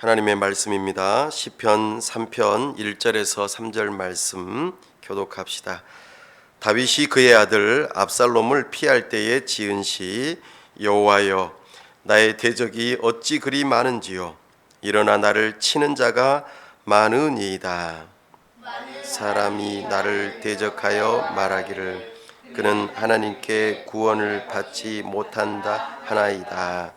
하나님의 말씀입니다. 시편 3편 1절에서 3절 말씀 교독합시다. 다윗이 그의 아들 압살롬을 피할 때에 지은 시 여호와여 나의 대적이 어찌 그리 많은지요 일어나 나를 치는 자가 많으니이다. 사람이 나를 대적하여 말하기를 그는 하나님께 구원을 받지 못한다 하나이다.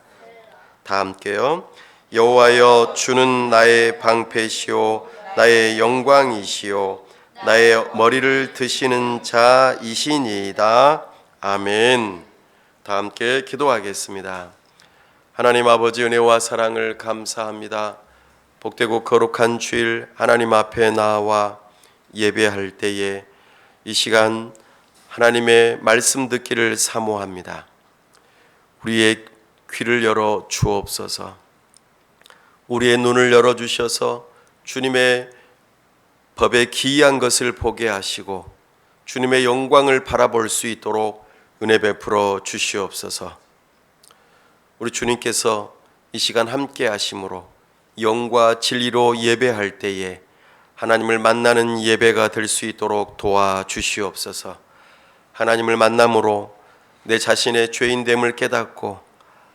다 함께요. 여호와여 주는 나의 방패시오 나의 영광이시오 나의 머리를 드시는 자이시니이다. 아멘. 다 함께 기도하겠습니다. 하나님 아버지 은혜와 사랑을 감사합니다. 복되고 거룩한 주일 하나님 앞에 나와 예배할 때에 이 시간 하나님의 말씀 듣기를 사모합니다. 우리의 귀를 열어 주옵소서. 우리의 눈을 열어주셔서 주님의 법에 기이한 것을 보게 하시고 주님의 영광을 바라볼 수 있도록 은혜 베풀어 주시옵소서. 우리 주님께서 이 시간 함께 하심으로 영과 진리로 예배할 때에 하나님을 만나는 예배가 될 수 있도록 도와주시옵소서. 하나님을 만남으로 내 자신의 죄인됨을 깨닫고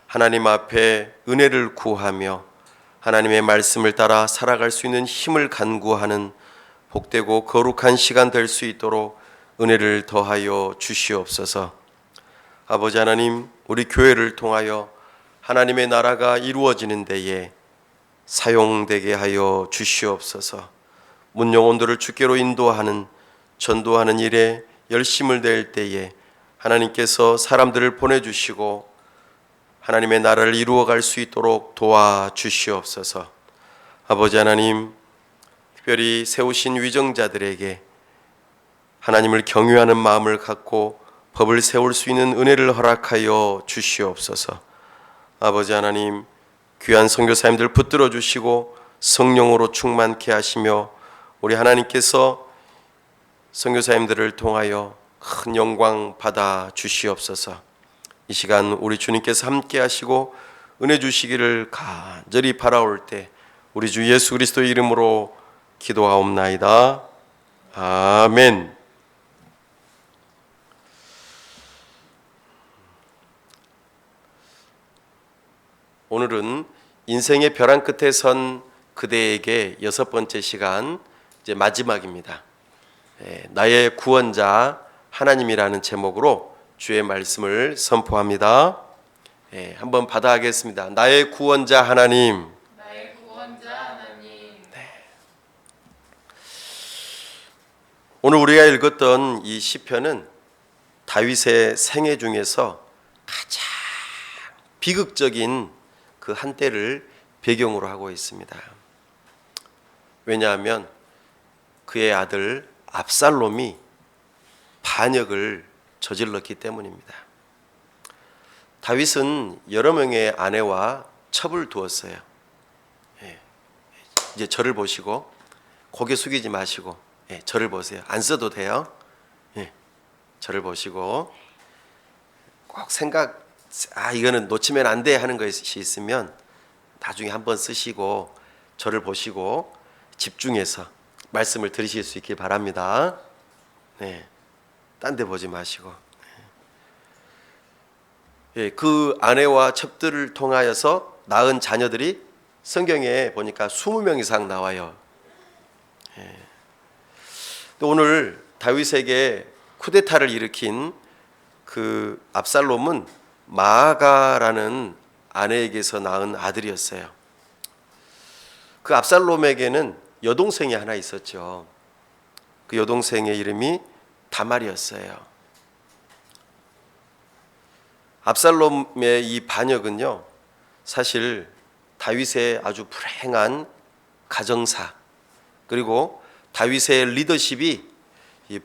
하나님 앞에 은혜를 구하며 하나님의 말씀을 따라 살아갈 수 있는 힘을 간구하는 복되고 거룩한 시간 될 수 있도록 은혜를 더하여 주시옵소서. 아버지 하나님, 우리 교회를 통하여 하나님의 나라가 이루어지는 데에 사용되게 하여 주시옵소서. 문영혼들을 주께로 인도하는 전도하는 일에 열심을 낼 때에 하나님께서 사람들을 보내주시고 하나님의 나라를 이루어갈 수 있도록 도와주시옵소서. 아버지 하나님, 특별히 세우신 위정자들에게 하나님을 경외하는 마음을 갖고 법을 세울 수 있는 은혜를 허락하여 주시옵소서. 아버지 하나님, 귀한 선교사님들 붙들어 주시고 성령으로 충만케 하시며 우리 하나님께서 선교사님들을 통하여 큰 영광 받아 주시옵소서. 이 시간 우리 주님께서 함께 하시고 은혜 주시기를 간절히 바라올 때 우리 주 예수 그리스도의 이름으로 기도하옵나이다. 아멘. 오늘은 인생의 벼랑 끝에 선 그대에게 6번째 시간, 이제 마지막입니다. 나의 구원자 하나님이라는 제목으로 주의 말씀을 선포합니다. 한번 받아가겠습니다. 나의 구원자 하나님. 나의 구원자 하나님. 오늘 우리가 읽었던 이 시편은 다윗의 생애 중에서 가장 비극적인 그 한때를 배경으로 하고 있습니다. 왜냐하면 그의 아들 압살롬이 반역을 저질렀기 때문입니다. 다윗은 여러 명의 아내와 첩을 두었어요. 이제 저를 보시고 고개 숙이지 마시고 저를 보세요. 안 써도 돼요. 저를 보시고 꼭 이거는 놓치면 안 돼 하는 것이 있으면 나중에 한번 쓰시고 저를 보시고 집중해서 말씀을 들으실 수 있길 바랍니다. 딴 데 보지 마시고. 그 아내와 첩들을 통하여서 낳은 자녀들이 성경에 보니까 20명 이상 나와요. 또 오늘 다윗에게 쿠데타를 일으킨 그 압살롬은 마아가라는 아내에게서 낳은 아들이었어요. 그 압살롬에게는 여동생이 하나 있었죠. 그 여동생의 이름이 다말이었어요. 압살롬의 이 반역은요, 사실 다윗의 아주 불행한 가정사, 그리고 다윗의 리더십이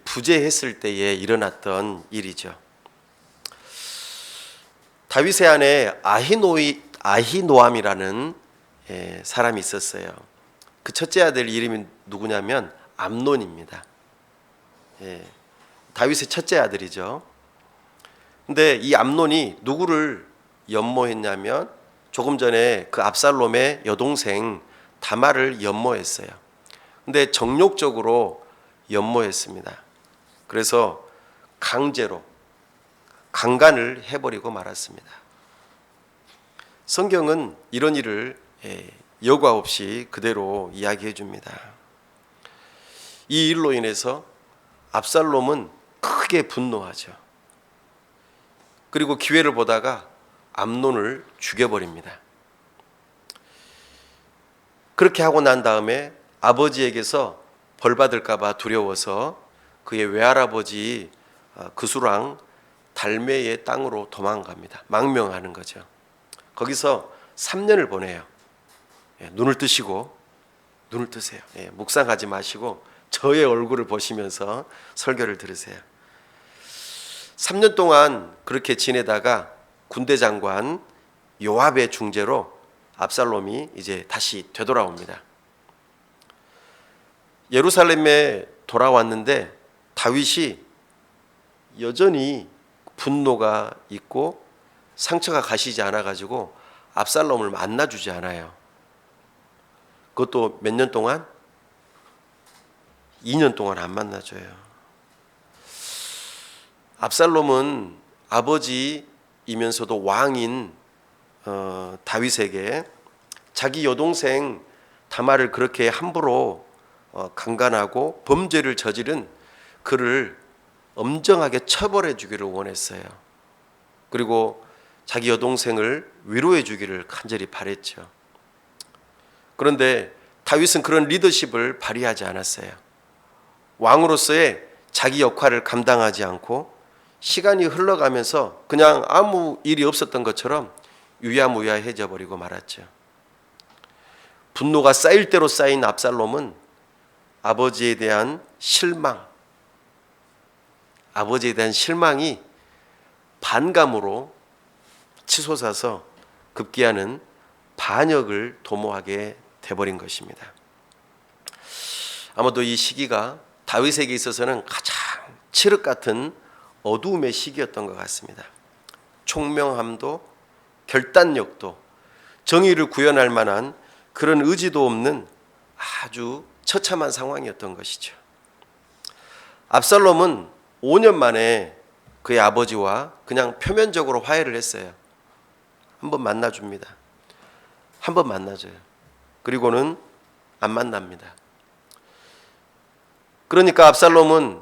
부재했을 때에 일어났던 일이죠. 다윗의 아내 아히노암이라는 사람이 있었어요. 그 첫째 아들 이름이 누구냐면 암논입니다. 다윗의 첫째 아들이죠. 근데 이 암논이 누구를 연모했냐면 조금 전에 그 압살롬의 여동생 다말을 연모했어요. 근데 정욕적으로 연모했습니다. 그래서 강제로 강간을 해버리고 말았습니다. 성경은 이런 일을 여과 없이 그대로 이야기해 줍니다. 이 일로 인해서 압살롬은 크게 분노하죠. 그리고 기회를 보다가 암논을 죽여버립니다. 그렇게 하고 난 다음에 아버지에게서 벌받을까 봐 두려워서 그의 외할아버지 그수랑 달메의 땅으로 도망갑니다. 망명하는 거죠. 거기서 3년을 보내요. 눈을 뜨시고 눈을 뜨세요. 묵상하지 마시고 저의 얼굴을 보시면서 설교를 들으세요. 3년 동안 그렇게 지내다가 군대 장관 요압의 중재로 압살롬이 이제 다시 되돌아옵니다. 예루살렘에 돌아왔는데 다윗이 여전히 분노가 있고 상처가 가시지 않아가지고 압살롬을 만나주지 않아요. 그것도 몇 년 동안? 2년 동안 안 만나줘요. 압살롬은 아버지이면서도 왕인 다윗에게 자기 여동생 다말을 그렇게 함부로 강간하고 범죄를 저지른 그를 엄정하게 처벌해 주기를 원했어요. 그리고 자기 여동생을 위로해 주기를 간절히 바랬죠. 그런데 다윗은 그런 리더십을 발휘하지 않았어요. 왕으로서의 자기 역할을 감당하지 않고 시간이 흘러가면서 그냥 아무 일이 없었던 것처럼 유야무야해져 버리고 말았죠. 분노가 쌓일 대로 쌓인 압살롬은 아버지에 대한 실망이 반감으로 치솟아서 급기야는 반역을 도모하게 돼버린 것입니다. 아마도 이 시기가 다윗에게 있어서는 가장 칠흑 같은 어두움의 시기였던 것 같습니다. 총명함도 결단력도 정의를 구현할 만한 그런 의지도 없는 아주 처참한 상황이었던 것이죠. 압살롬은 5년 만에 그의 아버지와 그냥 표면적으로 화해를 했어요. 한번 만나줍니다. 한번 만나줘요. 그리고는 안 만납니다. 그러니까 압살롬은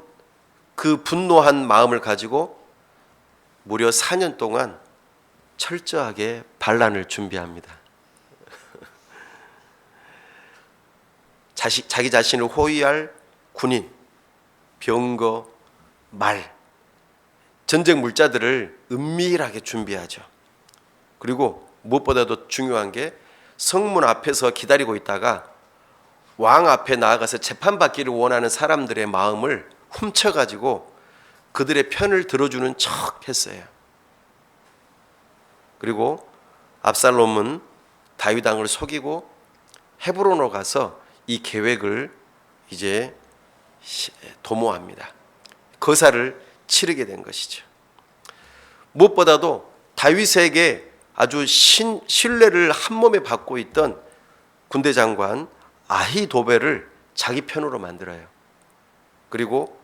그 분노한 마음을 가지고 무려 4년 동안 철저하게 반란을 준비합니다. 자기 자신을 호위할 군인, 병거, 말, 전쟁 물자들을 은밀하게 준비하죠. 그리고 무엇보다도 중요한 게 성문 앞에서 기다리고 있다가 왕 앞에 나아가서 재판받기를 원하는 사람들의 마음을 훔쳐가지고 그들의 편을 들어주는 척 했어요. 그리고 압살롬은 다윗 왕을 속이고 헤브론으로 가서 이 계획을 이제 도모합니다. 거사를 치르게 된 것이죠. 무엇보다도 다윗에게 아주 신뢰를 한 몸에 받고 있던 군대 장관 아히도벨을 자기 편으로 만들어요. 그리고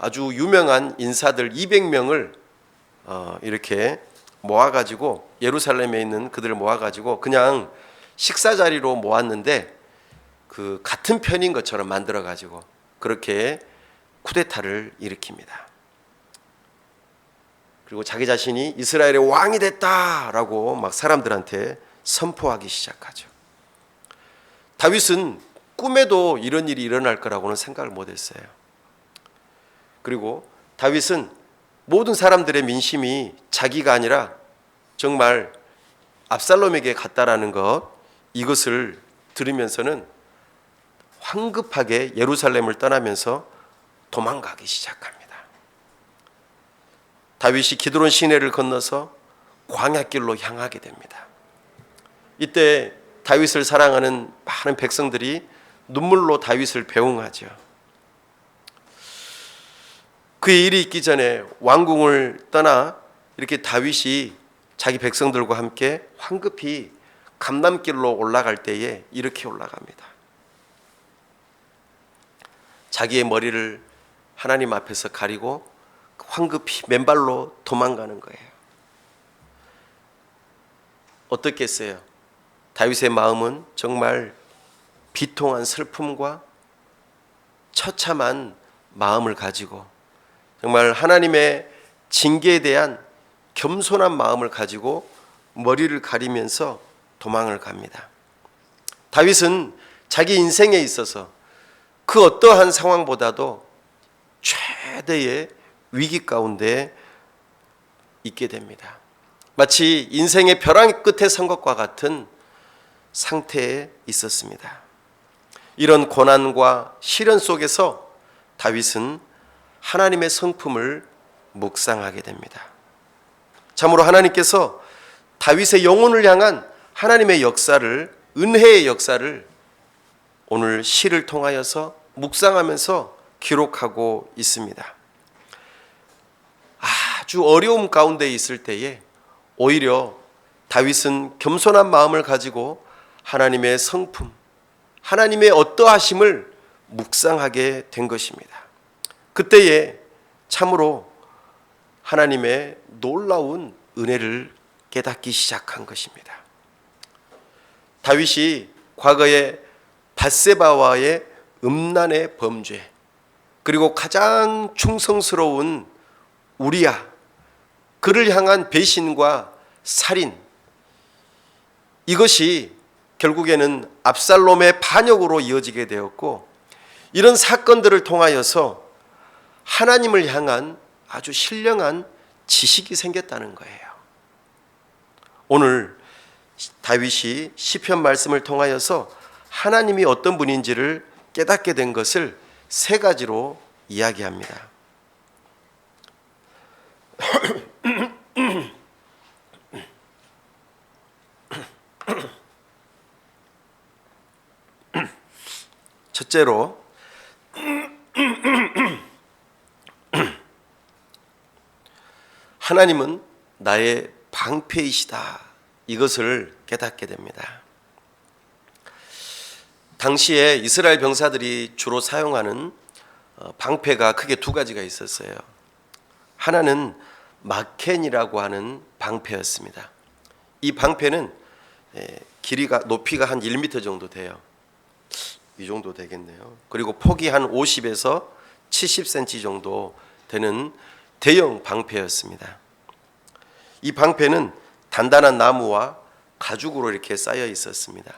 아주 유명한 인사들 200명을 이렇게 모아가지고 예루살렘에 있는 그들을 모아가지고 그냥 식사 자리로 모았는데 그 같은 편인 것처럼 만들어가지고 그렇게 쿠데타를 일으킵니다. 그리고 자기 자신이 이스라엘의 왕이 됐다라고 막 사람들한테 선포하기 시작하죠. 다윗은 꿈에도 이런 일이 일어날 거라고는 생각을 못했어요. 그리고 다윗은 모든 사람들의 민심이 자기가 아니라 정말 압살롬에게 갔다라는 이것을 들으면서는 황급하게 예루살렘을 떠나면서 도망가기 시작합니다. 다윗이 기드론 시내를 건너서 광야길로 향하게 됩니다. 이때 다윗을 사랑하는 많은 백성들이 눈물로 다윗을 배웅하죠. 그의 일이 있기 전에 왕궁을 떠나 이렇게 다윗이 자기 백성들과 함께 황급히 감람길로 올라갈 때에 이렇게 올라갑니다. 자기의 머리를 하나님 앞에서 가리고 황급히 맨발로 도망가는 거예요. 어떻겠어요? 다윗의 마음은 정말 비통한 슬픔과 처참한 마음을 가지고 정말 하나님의 징계에 대한 겸손한 마음을 가지고 머리를 가리면서 도망을 갑니다. 다윗은 자기 인생에 있어서 그 어떠한 상황보다도 최대의 위기 가운데 있게 됩니다. 마치 인생의 벼랑 끝에 선 것과 같은 상태에 있었습니다. 이런 고난과 시련 속에서 다윗은 하나님의 성품을 묵상하게 됩니다. 참으로 하나님께서 다윗의 영혼을 향한 하나님의 역사를, 은혜의 역사를 오늘 시를 통하여서 묵상하면서 기록하고 있습니다. 아주 어려움 가운데 있을 때에 오히려 다윗은 겸손한 마음을 가지고 하나님의 성품, 하나님의 어떠하심을 묵상하게 된 것입니다. 그때에 참으로 하나님의 놀라운 은혜를 깨닫기 시작한 것입니다. 다윗이 과거에 밧세바와의 음란의 범죄, 그리고 가장 충성스러운 우리야, 그를 향한 배신과 살인, 이것이 결국에는 압살롬의 반역으로 이어지게 되었고, 이런 사건들을 통하여서 하나님을 향한 아주 신령한 지식이 생겼다는 거예요. 오늘 다윗이 시편 말씀을 통하여서 하나님이 어떤 분인지를 깨닫게 된 것을 세 가지로 이야기합니다. 첫째로 하나님은 나의 방패이시다, 이것을 깨닫게 됩니다. 당시에 이스라엘 병사들이 주로 사용하는 방패가 크게 두 가지가 있었어요. 하나는 마켄이라고 하는 방패였습니다. 이 방패는 높이가 한 1m 정도 돼요. 이 정도 되겠네요. 그리고 폭이 한 50에서 70cm 정도 되는 대형 방패였습니다. 이 방패는 단단한 나무와 가죽으로 이렇게 쌓여 있었습니다.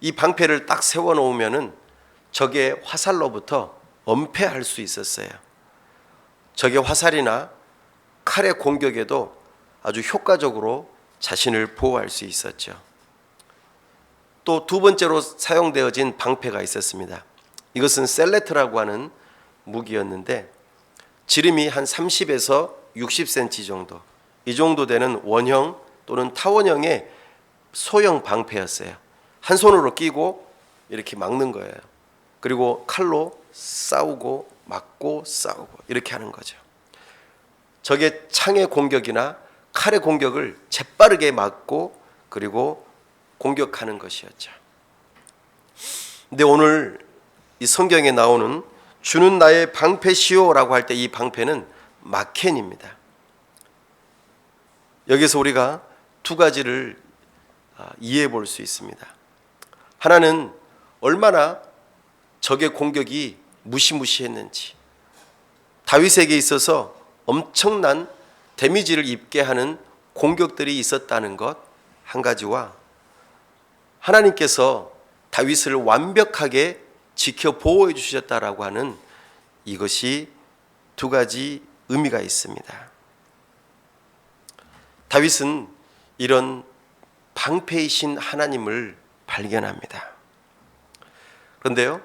이 방패를 딱 세워 놓으면은 적의 화살로부터 엄폐할 수 있었어요. 적의 화살이나 칼의 공격에도 아주 효과적으로 자신을 보호할 수 있었죠. 또 두 번째로 사용되어진 방패가 있었습니다. 이것은 셀레트라고 하는 무기였는데 지름이 한 30에서 60cm 정도, 이 정도 되는 원형 또는 타원형의 소형 방패였어요. 한 손으로 끼고 이렇게 막는 거예요. 그리고 칼로 싸우고 맞고 싸우고 이렇게 하는 거죠. 적의 창의 공격이나 칼의 공격을 재빠르게 막고 그리고 공격하는 것이었죠. 근데 오늘 이 성경에 나오는 주는 나의 방패시오라고 할 때 이 방패는 마켄입니다. 여기서 우리가 두 가지를 이해해 볼 수 있습니다. 하나는 얼마나 적의 공격이 무시무시했는지, 다윗에게 있어서 엄청난 데미지를 입게 하는 공격들이 있었다는 것 한 가지와, 하나님께서 다윗을 완벽하게 지켜 보호해 주셨다라고 하는 이것이 두 가지 의미가 있습니다. 다윗은 이런 방패이신 하나님을 발견합니다. 그런데요,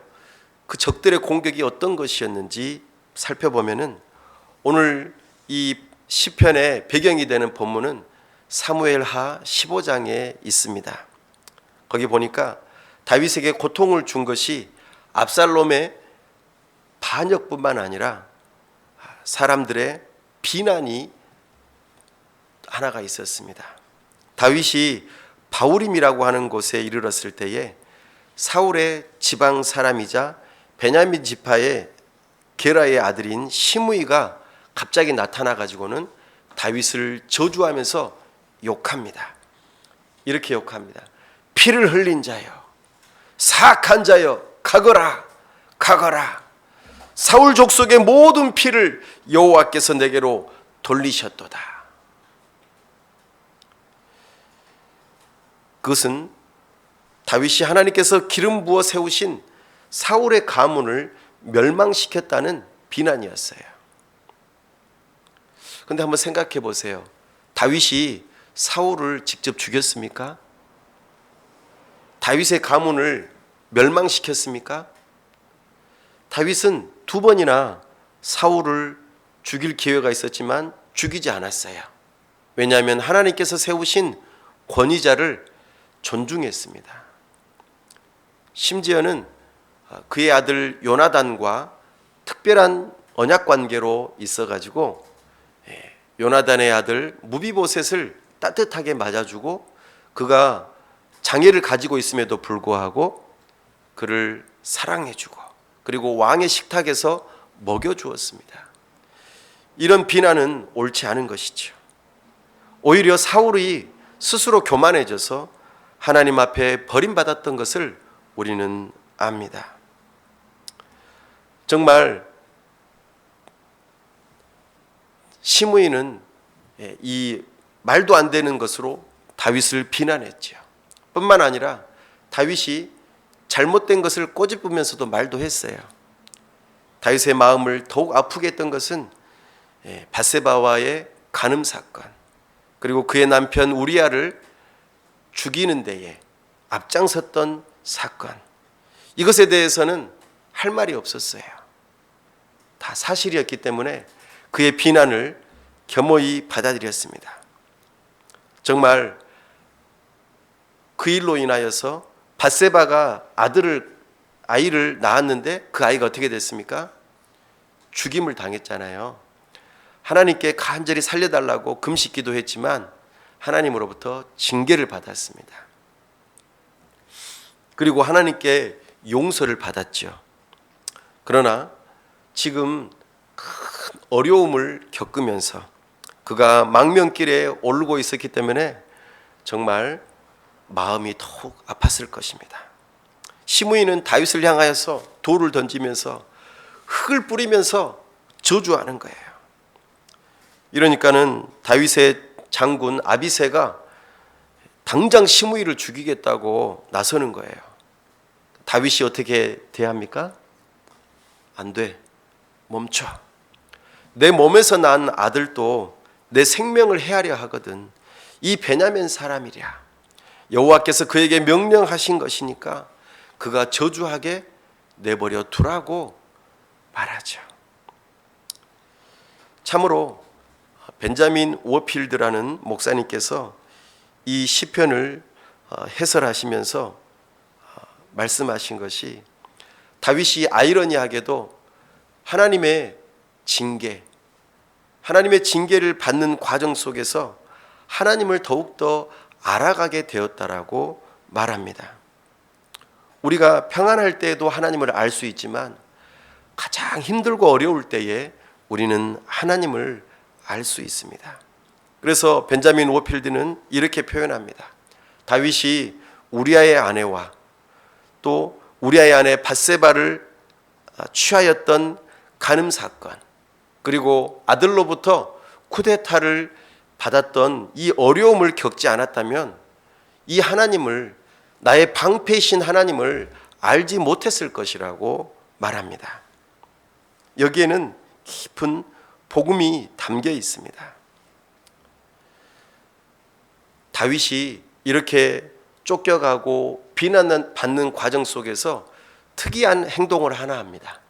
그 적들의 공격이 어떤 것이었는지 살펴보면은 오늘 이 시편의 배경이 되는 본문은 사무엘하 15장에 있습니다. 거기 보니까 다윗에게 고통을 준 것이 압살롬의 반역뿐만 아니라 사람들의 비난이 하나가 있었습니다. 다윗이 바후림이라고 하는 곳에 이르렀을 때에 사울의 지방 사람이자 베냐민 지파의 게라의 아들인 시므이가 갑자기 나타나 가지고는 다윗을 저주하면서 욕합니다. 이렇게 욕합니다. 피를 흘린 자여, 사악한 자여, 가거라, 가거라. 사울 족속의 모든 피를 여호와께서 내게로 돌리셨도다. 그것은 다윗이 하나님께서 기름 부어 세우신 사울의 가문을 멸망시켰다는 비난이었어요. 그런데 한번 생각해 보세요. 다윗이 사울을 직접 죽였습니까? 다윗의 가문을 멸망시켰습니까? 다윗은 2번이나 사울을 죽일 기회가 있었지만 죽이지 않았어요. 왜냐하면 하나님께서 세우신 권위자를 존중했습니다. 심지어는 그의 아들 요나단과 특별한 언약 관계로 있어가지고 요나단의 아들 무비보셋을 따뜻하게 맞아주고 그가 장애를 가지고 있음에도 불구하고 그를 사랑해주고 그리고 왕의 식탁에서 먹여주었습니다. 이런 비난은 옳지 않은 것이죠. 오히려 사울이 스스로 교만해져서 하나님 앞에 버림받았던 것을 우리는 압니다. 정말 시므이는 이 말도 안 되는 것으로 다윗을 비난했죠. 뿐만 아니라 다윗이 잘못된 것을 꼬집으면서도 말도 했어요. 다윗의 마음을 더욱 아프게 했던 것은 밧세바와의 간음 사건, 그리고 그의 남편 우리아를 죽이는 데에 앞장섰던 사건, 이것에 대해서는 할 말이 없었어요. 다 사실이었기 때문에 그의 비난을 겸허히 받아들였습니다. 정말 그 일로 인하여서 밧세바가 아이를 낳았는데 그 아이가 어떻게 됐습니까? 죽임을 당했잖아요. 하나님께 간절히 살려달라고 금식 기도했지만 하나님으로부터 징계를 받았습니다. 그리고 하나님께 용서를 받았죠. 그러나 지금 큰 어려움을 겪으면서 그가 망명길에 오르고 있었기 때문에 정말 마음이 더욱 아팠을 것입니다. 시므이는 다윗을 향하여서 돌을 던지면서 흙을 뿌리면서 저주하는 거예요. 이러니까는 다윗의 장군 아비새가 당장 시므이를 죽이겠다고 나서는 거예요. 다윗이 어떻게 대합니까? 안 돼. 멈춰. 내 몸에서 난 아들도 내 생명을 해하려 하거든. 이 베냐민 사람이랴. 여호와께서 그에게 명령하신 것이니까 그가 저주하게 내버려 두라고 말하죠. 참으로 벤자민 워필드라는 목사님께서 이 시편을 해설하시면서 말씀하신 것이 다윗이 아이러니하게도 하나님의 징계를 받는 과정 속에서 하나님을 더욱더 알아가게 되었다라고 말합니다. 우리가 평안할 때에도 하나님을 알 수 있지만 가장 힘들고 어려울 때에 우리는 하나님을 알 수 있습니다. 그래서 벤자민 워필드는 이렇게 표현합니다. 다윗이 우리아의 아내와 또 우리아의 아내 밧세바를 취하였던 간음 사건, 그리고 아들로부터 쿠데타를 받았던 이 어려움을 겪지 않았다면 이 하나님을, 나의 방패이신 하나님을 알지 못했을 것이라고 말합니다. 여기에는 깊은 복음이 담겨 있습니다. 다윗이 이렇게 쫓겨가고 비난받는 과정 속에서 특이한 행동을 하나 합니다.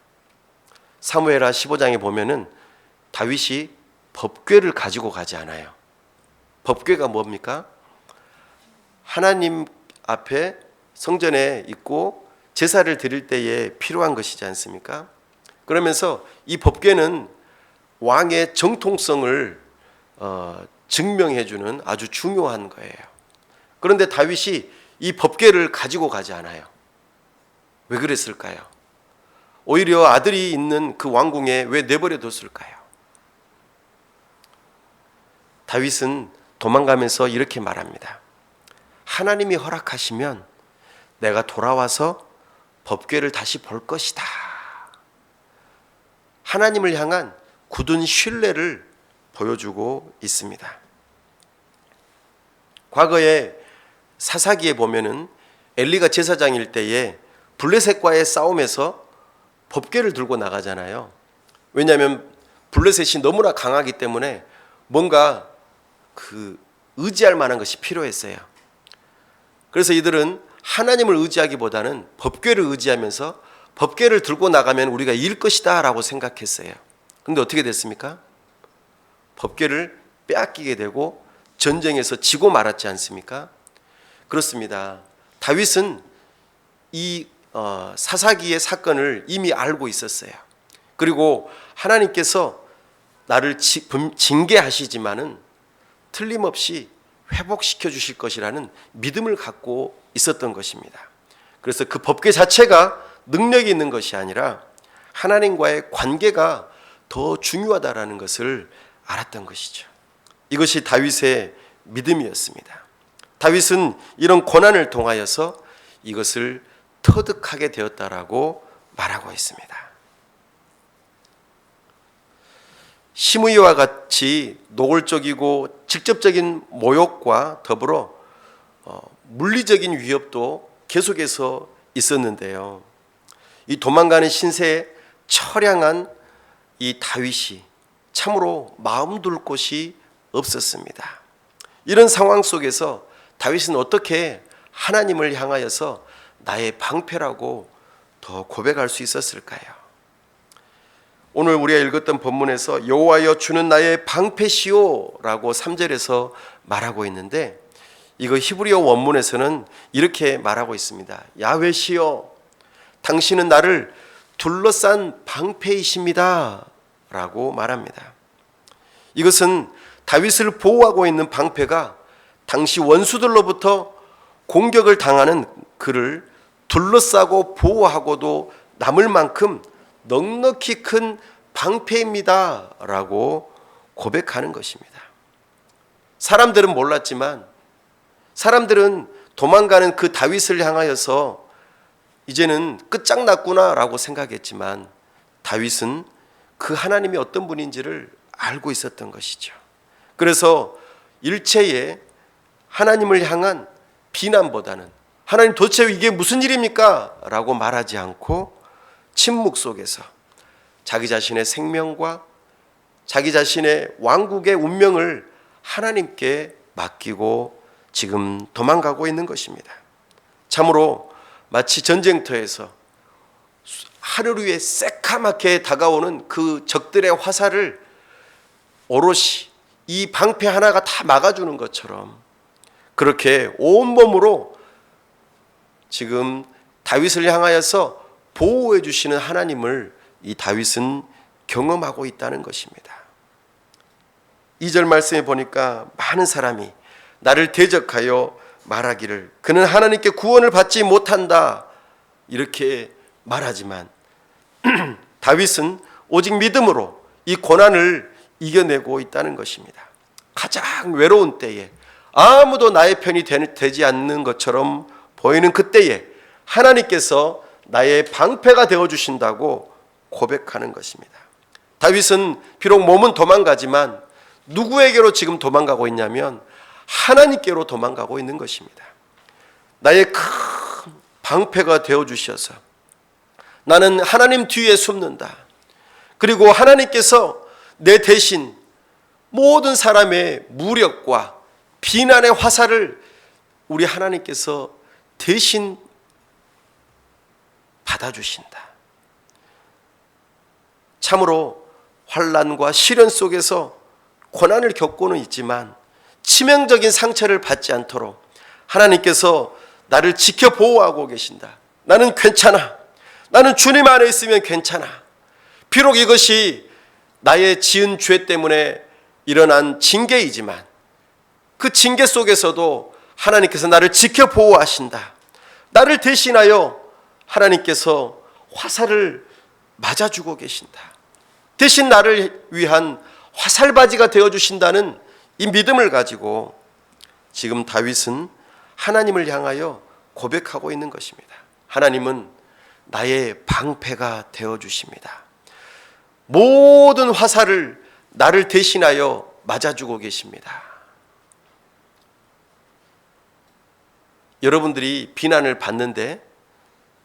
사무엘하 15장에 보면은 다윗이 법궤를 가지고 가지 않아요. 법궤가 뭡니까? 하나님 앞에 성전에 있고 제사를 드릴 때에 필요한 것이지 않습니까? 그러면서 이 법궤는 왕의 정통성을 증명해 주는 아주 중요한 거예요. 그런데 다윗이 이 법궤를 가지고 가지 않아요. 왜 그랬을까요? 오히려 아들이 있는 그 왕궁에 왜 내버려 뒀을까요? 다윗은 도망가면서 이렇게 말합니다. 하나님이 허락하시면 내가 돌아와서 법궤를 다시 볼 것이다. 하나님을 향한 굳은 신뢰를 보여주고 있습니다. 과거에 사사기에 보면은 엘리가 제사장일 때에 블레셋과의 싸움에서 법궤를 들고 나가잖아요. 왜냐하면 블레셋이 너무나 강하기 때문에 뭔가 의지할 만한 것이 필요했어요. 그래서 이들은 하나님을 의지하기보다는 법궤를 의지하면서 법궤를 들고 나가면 우리가 이길 것이다 라고 생각했어요. 그런데 어떻게 됐습니까? 법궤를 빼앗기게 되고 전쟁에서 지고 말았지 않습니까? 그렇습니다. 다윗은 이 사사기의 사건을 이미 알고 있었어요. 그리고 하나님께서 나를 징계하시지만은 틀림없이 회복시켜 주실 것이라는 믿음을 갖고 있었던 것입니다. 그래서 그 법궤 자체가 능력이 있는 것이 아니라 하나님과의 관계가 더 중요하다라는 것을 알았던 것이죠. 이것이 다윗의 믿음이었습니다. 다윗은 이런 고난을 통하여서 이것을 터득하게 되었다라고 말하고 있습니다. 심의와 같이 노골적이고 직접적인 모욕과 더불어 물리적인 위협도 계속해서 있었는데요. 이 도망가는 신세에 처량한 이 다윗이 참으로 마음 둘 곳이 없었습니다. 이런 상황 속에서 다윗은 어떻게 하나님을 향하여서 나의 방패라고 더 고백할 수 있었을까요? 오늘 우리가 읽었던 본문에서 여호와여 주는 나의 방패시오라고 3절에서 말하고 있는데 이거 히브리어 원문에서는 이렇게 말하고 있습니다. 야훼시여 당신은 나를 둘러싼 방패이십니다 라고 말합니다. 이것은 다윗을 보호하고 있는 방패가 당시 원수들로부터 공격을 당하는 그를 둘러싸고 보호하고도 남을 만큼 넉넉히 큰 방패입니다 라고 고백하는 것입니다. 사람들은 몰랐지만 사람들은 도망가는 그 다윗을 향하여서 이제는 끝장났구나 라고 생각했지만 다윗은 그 하나님이 어떤 분인지를 알고 있었던 것이죠. 그래서 일체의 하나님을 향한 비난보다는 하나님 도대체 이게 무슨 일입니까? 라고 말하지 않고 침묵 속에서 자기 자신의 생명과 자기 자신의 왕국의 운명을 하나님께 맡기고 지금 도망가고 있는 것입니다. 참으로 마치 전쟁터에서 하늘 위에 새카맣게 다가오는 그 적들의 화살을 오롯이 이 방패 하나가 다 막아주는 것처럼 그렇게 온몸으로 지금 다윗을 향하여서 보호해 주시는 하나님을 이 다윗은 경험하고 있다는 것입니다. 2절 말씀에 보니까 많은 사람이 나를 대적하여 말하기를 그는 하나님께 구원을 받지 못한다 이렇게 말하지만 다윗은 오직 믿음으로 이 고난을 이겨내고 있다는 것입니다. 가장 외로운 때에 아무도 나의 편이 되지 않는 것처럼 보이는 그때에 하나님께서 나의 방패가 되어주신다고 고백하는 것입니다. 다윗은 비록 몸은 도망가지만 누구에게로 지금 도망가고 있냐면 하나님께로 도망가고 있는 것입니다. 나의 큰 방패가 되어주셔서 나는 하나님 뒤에 숨는다. 그리고 하나님께서 내 대신 모든 사람의 무력과 비난의 화살을 우리 하나님께서 대신 받아주신다. 참으로 환난과 시련 속에서 고난을 겪고는 있지만 치명적인 상처를 받지 않도록 하나님께서 나를 지켜 보호하고 계신다. 나는 괜찮아. 나는 주님 안에 있으면 괜찮아. 비록 이것이 나의 지은 죄 때문에 일어난 징계이지만 그 징계 속에서도 하나님께서 나를 지켜 보호하신다. 나를 대신하여 하나님께서 화살을 맞아주고 계신다. 대신 나를 위한 화살바지가 되어주신다는 이 믿음을 가지고 지금 다윗은 하나님을 향하여 고백하고 있는 것입니다. 하나님은 나의 방패가 되어주십니다. 모든 화살을 나를 대신하여 맞아주고 계십니다. 여러분들이 비난을 받는데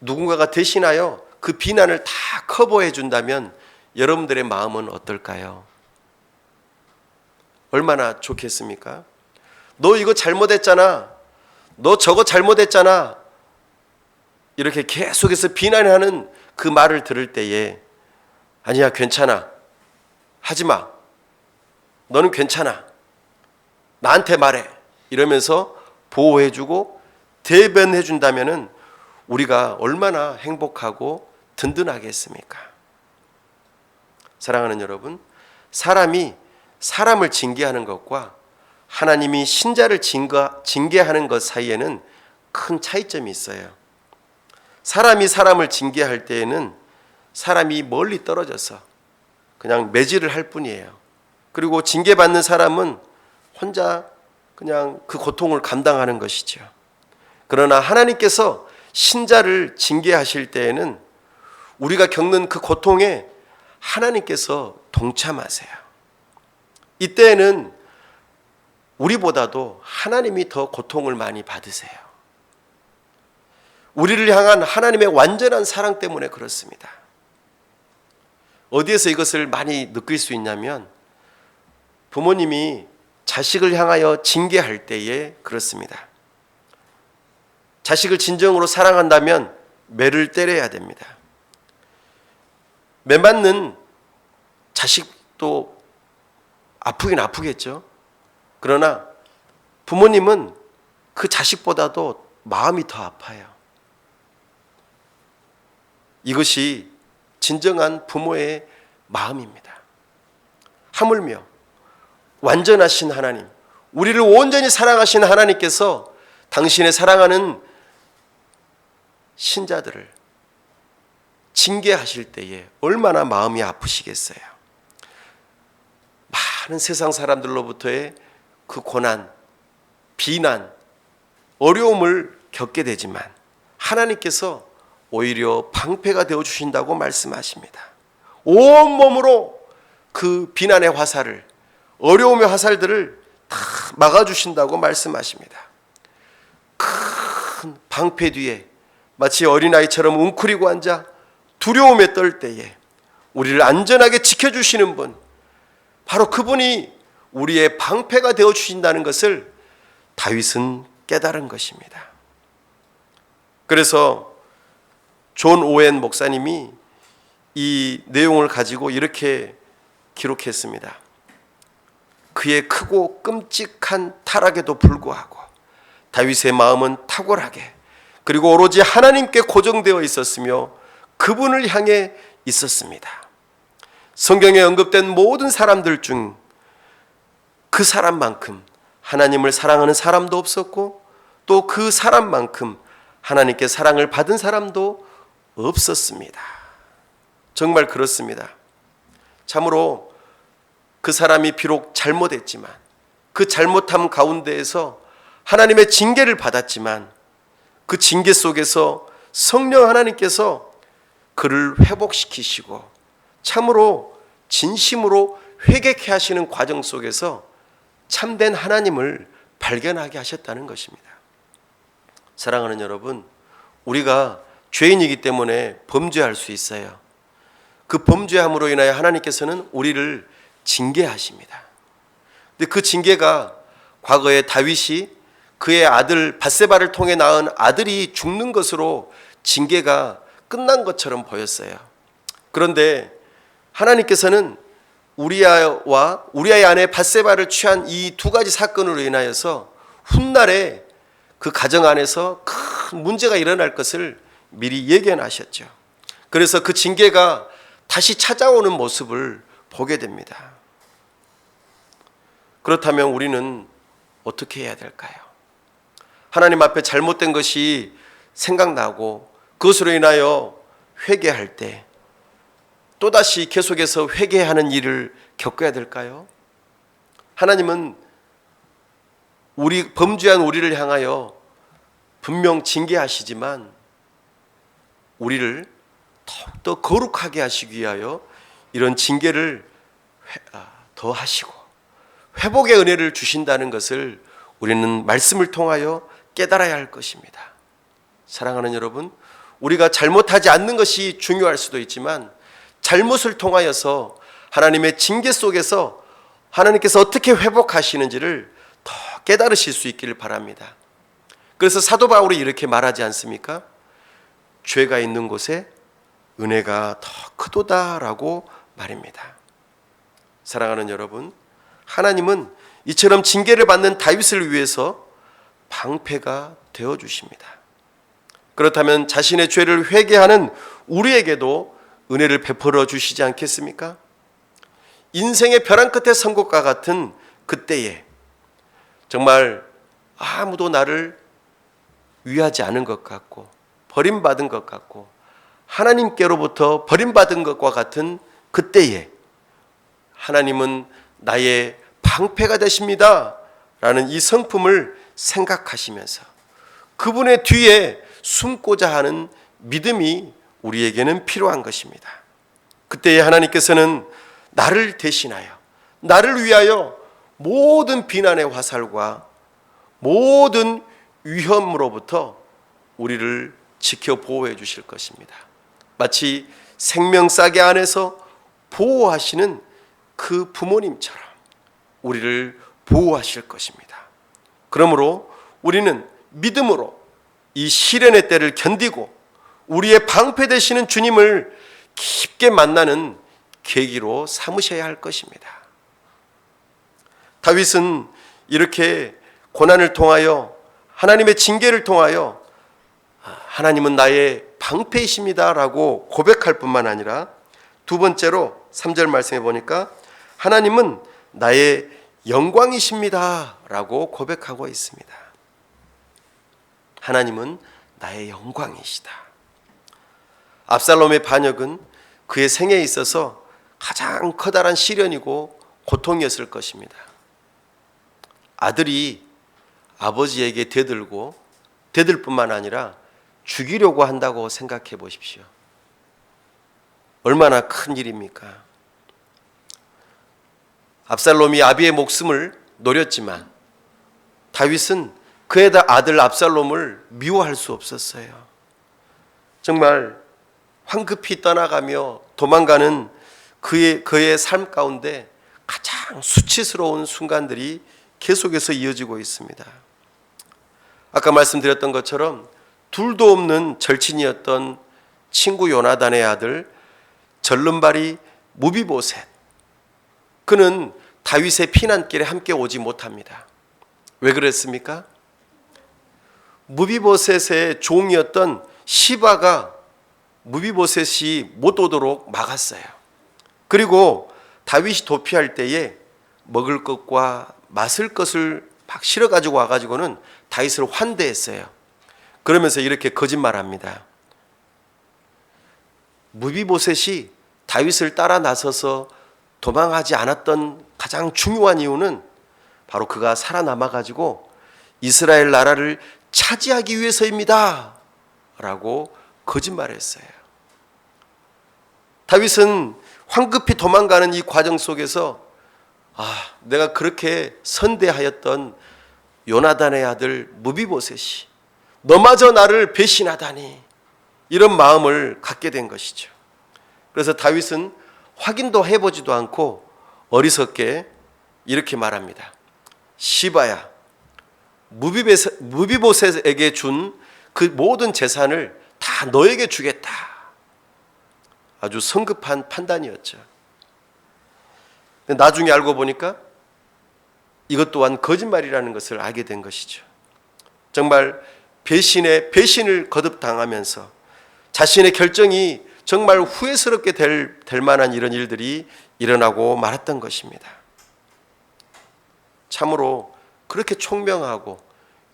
누군가가 대신하여 그 비난을 다 커버해 준다면 여러분들의 마음은 어떨까요? 얼마나 좋겠습니까? 너 이거 잘못했잖아. 너 저거 잘못했잖아. 이렇게 계속해서 비난하는 그 말을 들을 때에 아니야, 괜찮아. 하지 마. 너는 괜찮아. 나한테 말해. 이러면서 보호해주고 대변해준다면 우리가 얼마나 행복하고 든든하겠습니까? 사랑하는 여러분, 사람이 사람을 징계하는 것과 하나님이 신자를 징계하는 것 사이에는 큰 차이점이 있어요. 사람이 사람을 징계할 때에는 사람이 멀리 떨어져서 그냥 매질을 할 뿐이에요. 그리고 징계받는 사람은 혼자 그냥 그 고통을 감당하는 것이죠. 그러나 하나님께서 신자를 징계하실 때에는 우리가 겪는 그 고통에 하나님께서 동참하세요. 이때에는 우리보다도 하나님이 더 고통을 많이 받으세요. 우리를 향한 하나님의 완전한 사랑 때문에 그렇습니다. 어디에서 이것을 많이 느낄 수 있냐면 부모님이 자식을 향하여 징계할 때에 그렇습니다. 자식을 진정으로 사랑한다면 매를 때려야 됩니다. 매 맞는 자식도 아프긴 아프겠죠. 그러나 부모님은 그 자식보다도 마음이 더 아파요. 이것이 진정한 부모의 마음입니다. 하물며 완전하신 하나님, 우리를 온전히 사랑하신 하나님께서 당신의 사랑하는 신자들을 징계하실 때에 얼마나 마음이 아프시겠어요. 많은 세상 사람들로부터의 그 고난, 비난, 어려움을 겪게 되지만 하나님께서 오히려 방패가 되어주신다고 말씀하십니다. 온몸으로 그 비난의 화살을, 어려움의 화살들을 다 막아주신다고 말씀하십니다. 큰 방패 뒤에 마치 어린아이처럼 웅크리고 앉아 두려움에 떨 때에 우리를 안전하게 지켜주시는 분, 바로 그분이 우리의 방패가 되어주신다는 것을 다윗은 깨달은 것입니다. 그래서 존 오웬 목사님이 이 내용을 가지고 이렇게 기록했습니다. 그의 크고 끔찍한 타락에도 불구하고 다윗의 마음은 탁월하게 그리고 오로지 하나님께 고정되어 있었으며 그분을 향해 있었습니다. 성경에 언급된 모든 사람들 중 그 사람만큼 하나님을 사랑하는 사람도 없었고 또 그 사람만큼 하나님께 사랑을 받은 사람도 없었습니다. 정말 그렇습니다. 참으로 그 사람이 비록 잘못했지만 그 잘못함 가운데에서 하나님의 징계를 받았지만 그 징계 속에서 성령 하나님께서 그를 회복시키시고 참으로 진심으로 회개케 하시는 과정 속에서 참된 하나님을 발견하게 하셨다는 것입니다. 사랑하는 여러분, 우리가 죄인이기 때문에 범죄할 수 있어요. 그 범죄함으로 인하여 하나님께서는 우리를 징계하십니다. 근데 그 징계가 과거에 다윗이 그의 아들 밧세바를 통해 낳은 아들이 죽는 것으로 징계가 끝난 것처럼 보였어요. 그런데 하나님께서는 우리아와 우리아의 아내 밧세바를 취한 이 두 가지 사건으로 인하여서 훗날에 그 가정 안에서 큰 문제가 일어날 것을 미리 예견하셨죠. 그래서 그 징계가 다시 찾아오는 모습을 보게 됩니다. 그렇다면 우리는 어떻게 해야 될까요? 하나님 앞에 잘못된 것이 생각나고 그것으로 인하여 회개할 때 또다시 계속해서 회개하는 일을 겪어야 될까요? 하나님은 범죄한 우리를 향하여 분명 징계하시지만 우리를 더욱더 거룩하게 하시기 위하여 이런 징계를 더 하시고 회복의 은혜를 주신다는 것을 우리는 말씀을 통하여 깨달아야 할 것입니다. 사랑하는 여러분, 우리가 잘못하지 않는 것이 중요할 수도 있지만 잘못을 통하여서 하나님의 징계 속에서 하나님께서 어떻게 회복하시는지를 더 깨달으실 수 있기를 바랍니다. 그래서 사도 바울이 이렇게 말하지 않습니까? 죄가 있는 곳에 은혜가 더 크도다라고 말입니다. 사랑하는 여러분, 하나님은 이처럼 징계를 받는 다윗을 위해서 방패가 되어 주십니다. 그렇다면 자신의 죄를 회개하는 우리에게도 은혜를 베풀어 주시지 않겠습니까? 인생의 벼랑 끝에 선 것과 같은 그때에 정말 아무도 나를 위하지 않은 것 같고 버림받은 것 같고 하나님께로부터 버림받은 것과 같은 그때에 하나님은 나의 방패가 되십니다 라는 이 성품을 생각하시면서 그분의 뒤에 숨고자 하는 믿음이 우리에게는 필요한 것입니다. 그때에 하나님께서는 나를 대신하여 나를 위하여 모든 비난의 화살과 모든 위험으로부터 우리를 지켜 보호해 주실 것입니다. 마치 생명싸개 안에서 보호하시는 그 부모님처럼 우리를 보호하실 것입니다. 그러므로 우리는 믿음으로 이 시련의 때를 견디고 우리의 방패 되시는 주님을 깊게 만나는 계기로 삼으셔야 할 것입니다. 다윗은 이렇게 고난을 통하여 하나님의 징계를 통하여 하나님은 나의 방패이십니다 라고 고백할 뿐만 아니라 두 번째로 3절 말씀해 보니까 하나님은 나의 영광이십니다 라고 고백하고 있습니다. 하나님은 나의 영광이시다. 압살롬의 반역은 그의 생애에 있어서 가장 커다란 시련이고 고통이었을 것입니다. 아들이 아버지에게 대들 뿐만 아니라 죽이려고 한다고 생각해 보십시오. 얼마나 큰 일입니까? 압살롬이 아비의 목숨을 노렸지만 다윗은 그의 아들 압살롬을 미워할 수 없었어요. 정말 황급히 떠나가며 도망가는 그의 삶 가운데 가장 수치스러운 순간들이 계속해서 이어지고 있습니다. 아까 말씀드렸던 것처럼 둘도 없는 절친이었던 친구 요나단의 아들 절름발이 무비보셋, 그는 다윗의 피난길에 함께 오지 못합니다. 왜 그랬습니까? 무비보셋의 종이었던 시바가 무비보셋이 못 오도록 막았어요. 그리고 다윗이 도피할 때에 먹을 것과 마실 것을 막 실어 가지고 와가지고는 다윗을 환대했어요. 그러면서 이렇게 거짓말합니다. 무비보셋이 다윗을 따라 나서서 도망하지 않았던 가장 중요한 이유는 바로 그가 살아남아 가지고 이스라엘 나라를 차지하기 위해서입니다 라고 거짓말했어요. 다윗은 황급히 도망가는 이 과정 속에서 내가 그렇게 선대하였던 요나단의 아들 무비보셋이 너마저 나를 배신하다니, 이런 마음을 갖게 된 것이죠. 그래서 다윗은 확인도 해보지도 않고 어리석게 이렇게 말합니다. 시바야, 무비보셋에게 준 그 모든 재산을 다 너에게 주겠다. 아주 성급한 판단이었죠. 나중에 알고 보니까 이것 또한 거짓말이라는 것을 알게 된 것이죠. 정말 배신을 거듭당하면서 자신의 결정이 정말 후회스럽게 될 만한 이런 일들이 일어나고 말았던 것입니다. 참으로 그렇게 총명하고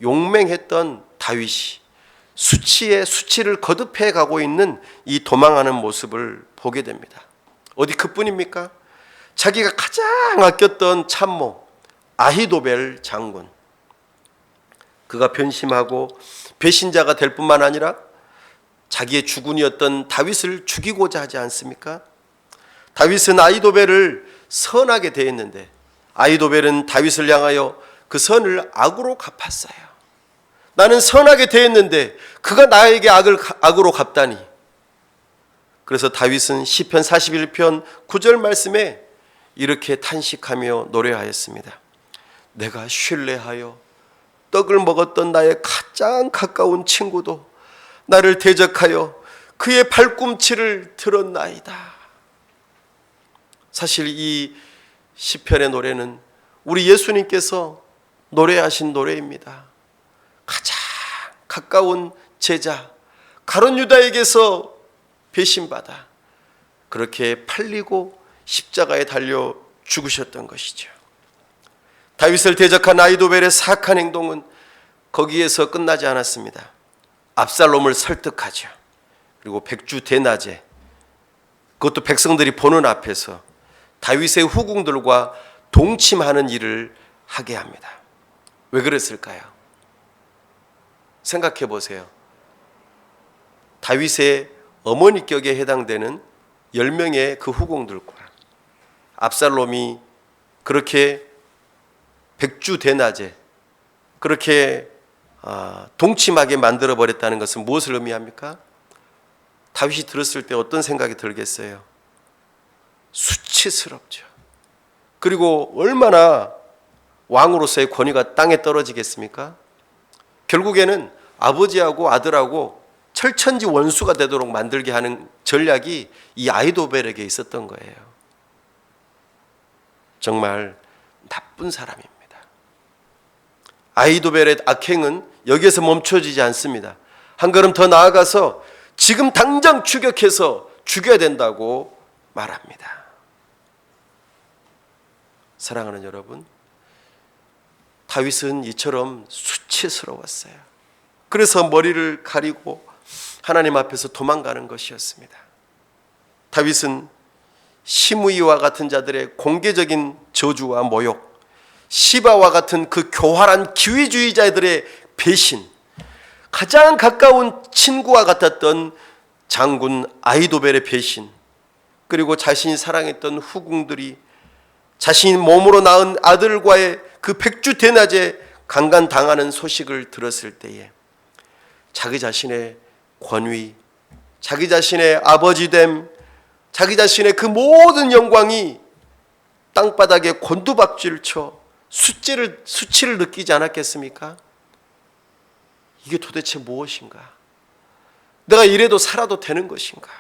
용맹했던 다윗이 수치에 수치를 거듭해 가고 있는 이 도망하는 모습을 보게 됩니다. 어디 그뿐입니까? 자기가 가장 아꼈던 참모 아히도벨 장군, 그가 변심하고 배신자가 될 뿐만 아니라 자기의 주군이었던 다윗을 죽이고자 하지 않습니까? 다윗은 아히도벨을 선하게 대했는데 아히도벨은 다윗을 향하여 그 선을 악으로 갚았어요. 나는 선하게 대했는데 그가 나에게 악으로 갚다니. 그래서 다윗은 시편 41편 9절 말씀에 이렇게 탄식하며 노래하였습니다. 내가 신뢰하여 떡을 먹었던 나의 가장 가까운 친구도 나를 대적하여 그의 발꿈치를 들었나이다. 사실 이 시편의 노래는 우리 예수님께서 노래하신 노래입니다. 가장 가까운 제자 가룟 유다에게서 배신받아 그렇게 팔리고 십자가에 달려 죽으셨던 것이죠. 다윗을 대적한 아히도벨의 사악한 행동은 거기에서 끝나지 않았습니다. 압살롬을 설득하죠. 그리고 백주 대낮에, 그것도 백성들이 보는 앞에서 다윗의 후궁들과 동침하는 일을 하게 합니다. 왜 그랬을까요? 생각해 보세요. 다윗의 어머니격에 해당되는 10명의 그 후궁들과 압살롬이 그렇게 백주 대낮에 그렇게 동침하게 만들어버렸다는 것은 무엇을 의미합니까? 다윗이 들었을 때 어떤 생각이 들겠어요? 수치스럽죠. 그리고 얼마나 왕으로서의 권위가 땅에 떨어지겠습니까? 결국에는 아버지하고 아들하고 철천지 원수가 되도록 만들게 하는 전략이 이 아히도벨에게 있었던 거예요. 정말 나쁜 사람입니다. 아히도벨의 악행은 여기에서 멈춰지지 않습니다. 한 걸음 더 나아가서 지금 당장 추격해서 죽여야 된다고 말합니다. 사랑하는 여러분, 다윗은 이처럼 수치스러웠어요. 그래서 머리를 가리고 하나님 앞에서 도망가는 것이었습니다. 다윗은 시므이와 같은 자들의 공개적인 저주와 모욕, 시바와 같은 그 교활한 기회주의자들의 배신, 가장 가까운 친구와 같았던 장군 아히도벨의 배신, 그리고 자신이 사랑했던 후궁들이 자신이 몸으로 낳은 아들과의 그 백주 대낮에 강간당하는 소식을 들었을 때에 자기 자신의 권위, 자기 자신의 아버지됨, 자기 자신의 그 모든 영광이 땅바닥에 곤두박질 쳐 수치를 느끼지 않았겠습니까? 이게 도대체 무엇인가? 내가 이래도 살아도 되는 것인가?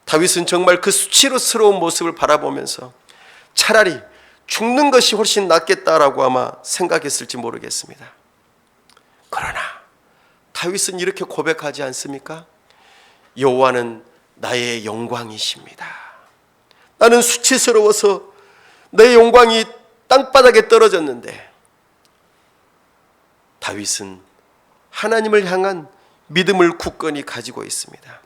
다윗은 정말 그 수치스러운 모습을 바라보면서 차라리 죽는 것이 훨씬 낫겠다라고 아마 생각했을지 모르겠습니다. 그러나 다윗은 이렇게 고백하지 않습니까? 여호와는 나의 영광이십니다. 나는 수치스러워서 내 영광이 땅바닥에 떨어졌는데, 다윗은 하나님을 향한 믿음을 굳건히 가지고 있습니다.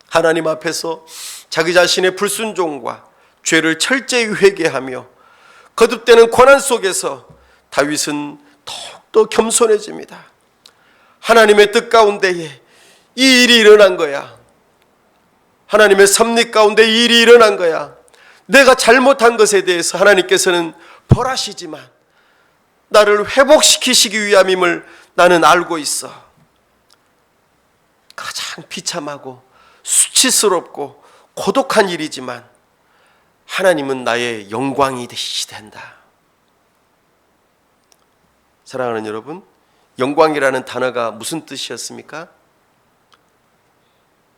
하나님 앞에서 자기 자신의 불순종과 죄를 철저히 회개하며 거듭되는 고난 속에서 다윗은 더욱더 겸손해집니다. 하나님의 뜻 가운데에 이 일이 일어난 거야. 하나님의 섭리 가운데 이 일이 일어난 거야. 내가 잘못한 것에 대해서 하나님께서는 벌하시지만 나를 회복시키시기 위함임을 나는 알고 있어. 가장 비참하고 수치스럽고 고독한 일이지만 하나님은 나의 영광이 되시된다. 사랑하는 여러분, 영광이라는 단어가 무슨 뜻이었습니까?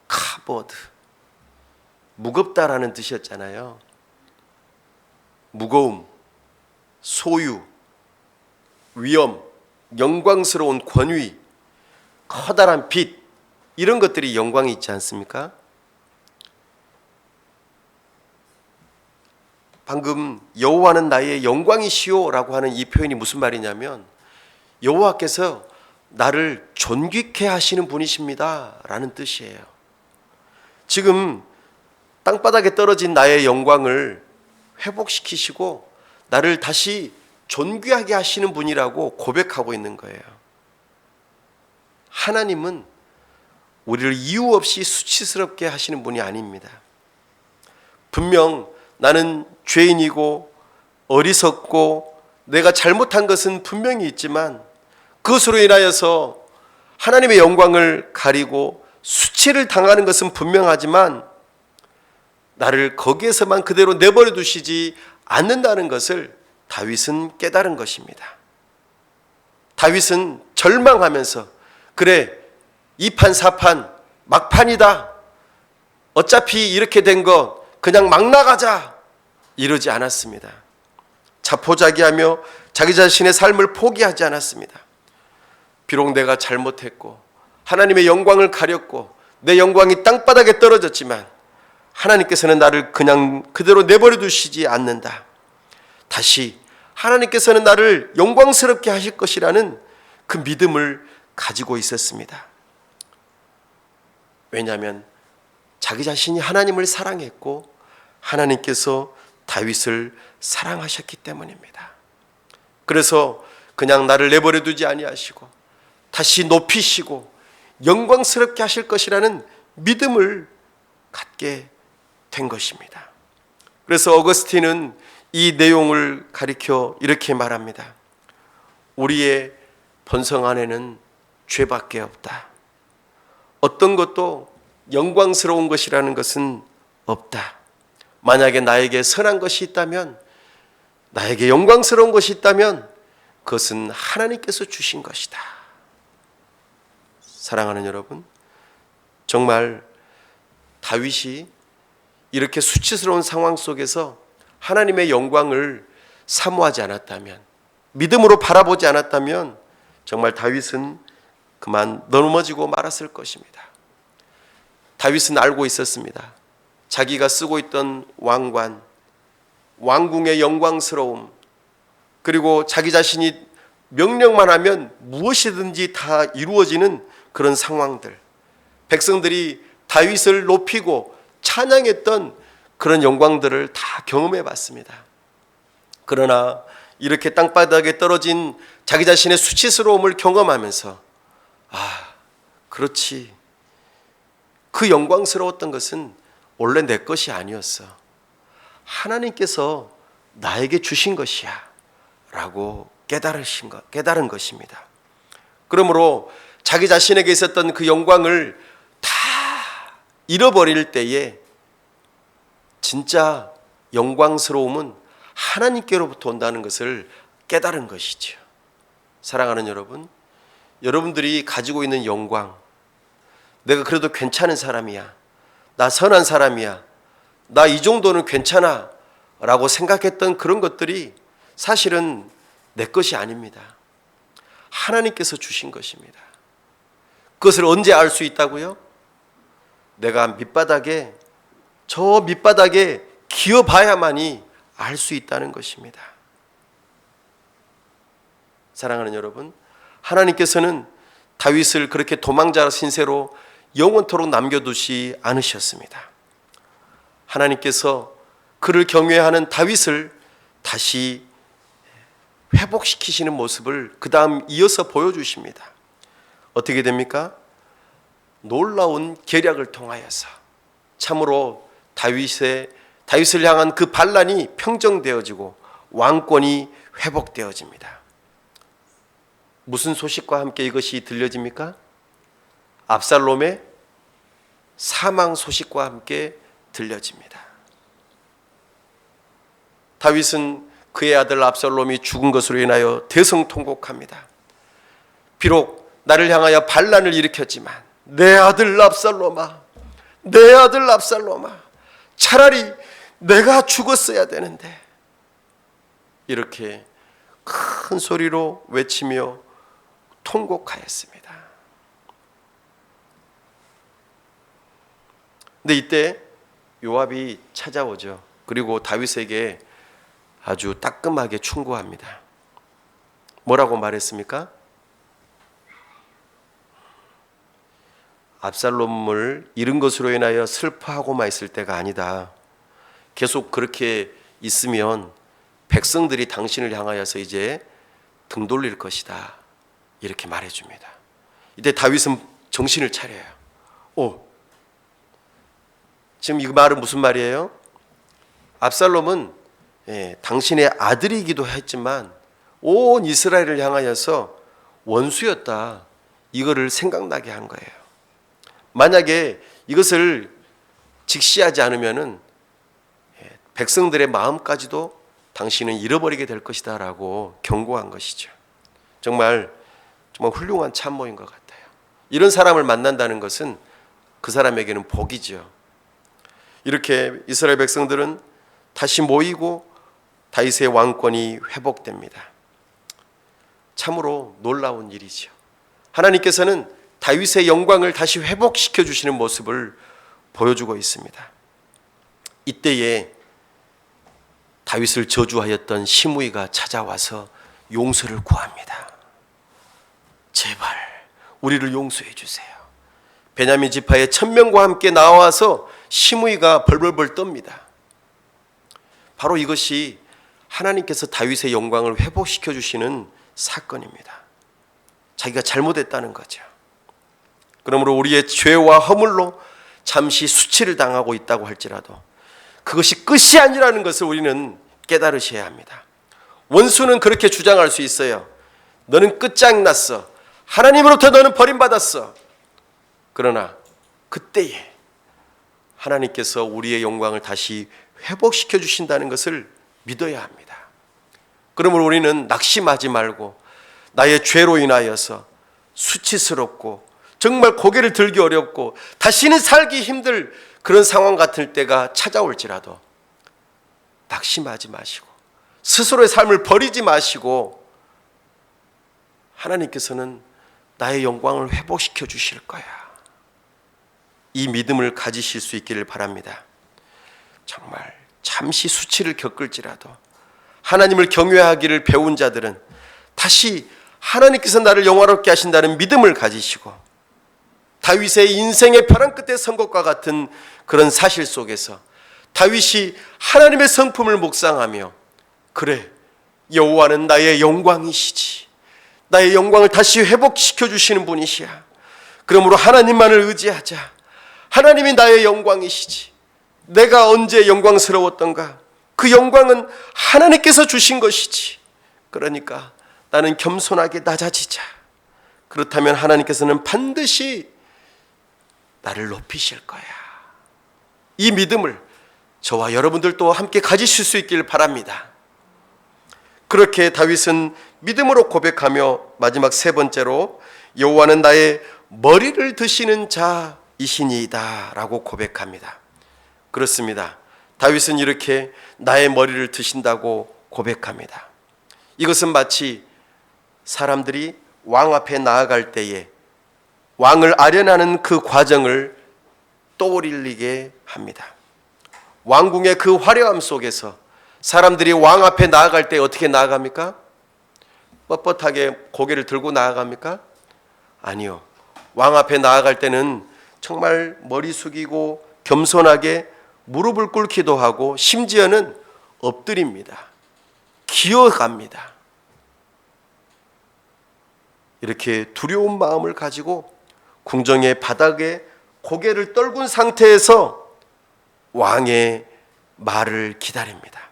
카보드, 무겁다라는 뜻이었잖아요. 무거움, 소유, 위엄, 영광스러운 권위, 커다란 빛, 이런 것들이 영광이 있지 않습니까? 방금 여호와는 나의 영광이시오 라고 하는 이 표현이 무슨 말이냐면 여호와께서 나를 존귀케 하시는 분이십니다 라는 뜻이에요. 지금 땅바닥에 떨어진 나의 영광을 회복시키시고 나를 다시 존귀하게 하시는 분이라고 고백하고 있는 거예요. 하나님은 우리를 이유 없이 수치스럽게 하시는 분이 아닙니다. 분명 나는 죄인이고 어리석고 내가 잘못한 것은 분명히 있지만 그것으로 인하여서 하나님의 영광을 가리고 수치를 당하는 것은 분명하지만 나를 거기에서만 그대로 내버려 두시지 않는다는 것을 다윗은 깨달은 것입니다. 다윗은 절망하면서 그래, 이판사판 막판이다, 어차피 이렇게 된 거 그냥 막 나가자, 이러지 않았습니다. 자포자기하며 자기 자신의 삶을 포기하지 않았습니다. 비록 내가 잘못했고 하나님의 영광을 가렸고 내 영광이 땅바닥에 떨어졌지만 하나님께서는 나를 그냥 그대로 내버려 두시지 않는다. 다시 하나님께서는 나를 영광스럽게 하실 것이라는 그 믿음을 가지고 있었습니다. 왜냐하면 자기 자신이 하나님을 사랑했고 하나님께서 다윗을 사랑하셨기 때문입니다. 그래서 그냥 나를 내버려 두지 아니하시고 다시 높이시고 영광스럽게 하실 것이라는 믿음을 갖게 된 것입니다. 그래서 어거스틴은 이 내용을 가리켜 이렇게 말합니다. 우리의 본성 안에는 죄밖에 없다. 어떤 것도 영광스러운 것이라는 것은 없다. 만약에 나에게 선한 것이 있다면, 나에게 영광스러운 것이 있다면 그것은 하나님께서 주신 것이다. 사랑하는 여러분, 정말 다윗이 이렇게 수치스러운 상황 속에서 하나님의 영광을 사모하지 않았다면, 믿음으로 바라보지 않았다면 정말 다윗은 그만 넘어지고 말았을 것입니다. 다윗은 알고 있었습니다. 자기가 쓰고 있던 왕관, 왕궁의 영광스러움, 그리고 자기 자신이 명령만 하면 무엇이든지 다 이루어지는 그런 상황들, 백성들이 다윗을 높이고 찬양했던 그런 영광들을 다 경험해 봤습니다. 그러나 이렇게 땅바닥에 떨어진 자기 자신의 수치스러움을 경험하면서 그렇지, 그 영광스러웠던 것은 원래 내 것이 아니었어, 하나님께서 나에게 주신 것이야 라고 깨달은 것입니다. 그러므로 자기 자신에게 있었던 그 영광을 다 잃어버릴 때에 진짜 영광스러움은 하나님께로부터 온다는 것을 깨달은 것이죠. 사랑하는 여러분, 여러분들이 가지고 있는 영광, 내가 그래도 괜찮은 사람이야, 나 선한 사람이야, 나 이 정도는 괜찮아 라고 생각했던 그런 것들이 사실은 내 것이 아닙니다. 하나님께서 주신 것입니다. 그것을 언제 알 수 있다고요? 내가 밑바닥에, 저 밑바닥에 기어봐야만이 알 수 있다는 것입니다. 사랑하는 여러분, 하나님께서는 다윗을 그렇게 도망자 신세로 영원토록 남겨두지 않으셨습니다. 하나님께서 그를 경외하는 다윗을 다시 회복시키시는 모습을 그 다음 이어서 보여주십니다. 어떻게 됩니까? 놀라운 계략을 통하여서 참으로 다윗을 향한 그 반란이 평정되어지고 왕권이 회복되어집니다. 무슨 소식과 함께 이것이 들려집니까? 압살롬의 사망 소식과 함께 들려집니다. 다윗은 그의 아들 압살롬이 죽은 것으로 인하여 대성통곡합니다. 비록 나를 향하여 반란을 일으켰지만 내 아들 압살롬아, 내 아들 압살롬아, 차라리 내가 죽었어야 되는데, 이렇게 큰 소리로 외치며 통곡하였습니다. 근데 이때 요압이 찾아오죠. 그리고 다윗에게 아주 따끔하게 충고합니다. 뭐라고 말했습니까? 압살롬을 잃은 것으로 인하여 슬퍼하고만 있을 때가 아니다. 계속 그렇게 있으면 백성들이 당신을 향하여서 이제 등 돌릴 것이다. 이렇게 말해줍니다. 이때 다윗은 정신을 차려요. 지금 이 말은 무슨 말이에요? 압살롬은 당신의 아들이기도 했지만 온 이스라엘을 향하여서 원수였다. 이거를 생각나게 한 거예요. 만약에 이것을 직시하지 않으면은 백성들의 마음까지도 당신은 잃어버리게 될 것이다 라고 경고한 것이죠. 정말 훌륭한 참모인 것 같아요. 이런 사람을 만난다는 것은 그 사람에게는 복이죠. 이렇게 이스라엘 백성들은 다시 모이고 다윗의 왕권이 회복됩니다. 참으로 놀라운 일이죠. 하나님께서는 다윗의 영광을 다시 회복시켜 주시는 모습을 보여주고 있습니다. 이때에 다윗을 저주하였던 시므이가 찾아와서 용서를 구합니다. 제발 우리를 용서해 주세요. 베냐민 지파의 1000명과 함께 나와서 시므이가 벌벌벌 떱니다. 바로 이것이 하나님께서 다윗의 영광을 회복시켜 주시는 사건입니다. 자기가 잘못했다는 거죠. 그러므로 우리의 죄와 허물로 잠시 수치를 당하고 있다고 할지라도 그것이 끝이 아니라는 것을 우리는 깨달으셔야 합니다. 원수는 그렇게 주장할 수 있어요. 너는 끝장났어. 하나님으로부터 너는 버림받았어. 그러나 그때에 하나님께서 우리의 영광을 다시 회복시켜 주신다는 것을 믿어야 합니다. 그러므로 우리는 낙심하지 말고 나의 죄로 인하여서 수치스럽고 정말 고개를 들기 어렵고 다시는 살기 힘들 그런 상황 같을 때가 찾아올지라도 낙심하지 마시고 스스로의 삶을 버리지 마시고 하나님께서는 나의 영광을 회복시켜 주실 거야. 이 믿음을 가지실 수 있기를 바랍니다. 정말 잠시 수치를 겪을지라도 하나님을 경외하기를 배운 자들은 다시 하나님께서 나를 영화롭게 하신다는 믿음을 가지시고 다윗의 인생의 벼랑 끝에 선 것과 같은 그런 사실 속에서 다윗이 하나님의 성품을 묵상하며 그래 여호와는 나의 영광이시지 나의 영광을 다시 회복시켜 주시는 분이시야. 그러므로 하나님만을 의지하자. 하나님이 나의 영광이시지 내가 언제 영광스러웠던가 그 영광은 하나님께서 주신 것이지. 그러니까 나는 겸손하게 낮아지자. 그렇다면 하나님께서는 반드시 나를 높이실 거야. 이 믿음을 저와 여러분들도 함께 가지실 수 있길 바랍니다. 그렇게 다윗은 믿음으로 고백하며 마지막 세 번째로 여호와는 나의 머리를 드시는 자이시니이다 라고 고백합니다. 그렇습니다. 다윗은 이렇게 나의 머리를 드신다고 고백합니다. 이것은 마치 사람들이 왕 앞에 나아갈 때에 왕을 아련하는 그 과정을 떠올리게 합니다. 왕궁의 그 화려함 속에서 사람들이 왕 앞에 나아갈 때 어떻게 나아갑니까? 뻣뻣하게 고개를 들고 나아갑니까? 아니요. 왕 앞에 나아갈 때는 정말 머리 숙이고 겸손하게 무릎을 꿇기도 하고 심지어는 엎드립니다. 기어갑니다. 이렇게 두려운 마음을 가지고 궁정의 바닥에 고개를 떨군 상태에서 왕의 말을 기다립니다.